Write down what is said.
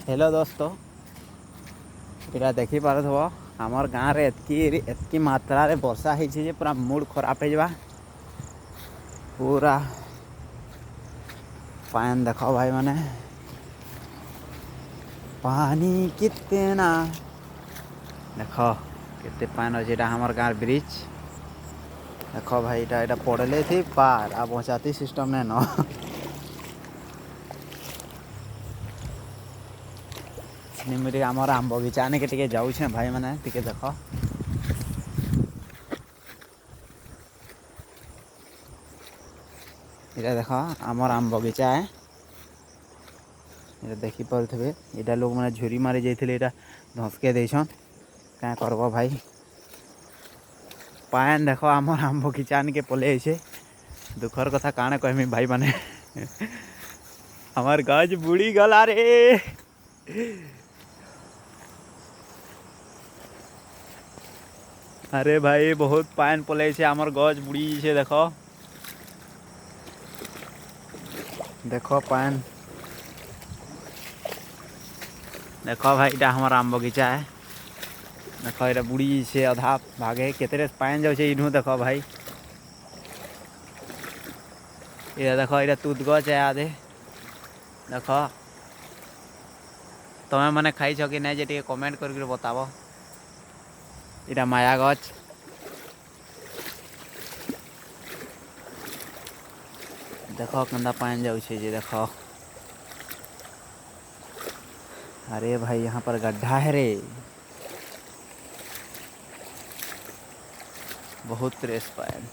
Hello दोस्तों, इटा देखी पारुथब आमर गाँव रे एतकी मात्रा रे वर्षा होइछि जे पूरा मूड खराब हो जावा। पूरा पान देखो भाई माने पानी कितना देखो केते पान अच्छे। एटा हमर गाँव ब्रिज देखो भाई, एटा पड़ले थी पार आ बचाती सिस्टम ने न निमिरी आमर आम बगीचा आने के टिके जाऊँ भाई माने टिके देखो। इटा देख आमर आम बगीचा है, ये देखी पारे। यहाँ लोग मैंने झुरी मारी जाते धसके देछन क्या करब भाई। पान देख आमर आम बगीचा आन के पले छे। दुखर कथा काण कहमी भाई माने हमार गज बुड़ी गला रे। अरे भाई बहुत पान पले छे, आमर गज बुड़ी छे। देखो देखो पान देखो भाई, इटा हमार आम बगीचा है। देखो ये बुड़ी से अधा भागे केतरे पान जाऊे इनू। देखो भाई ये देखो ये तुत गच है आधे। देखो तुम्हें मैंने खाई कि नहीं जे कमेंट करके बताओ। इटा माया गच देखो कंदा पान जाऊे जे देखो। अरे भाई यहाँ पर गड्ढा है रे, बहुत त्रेस पान।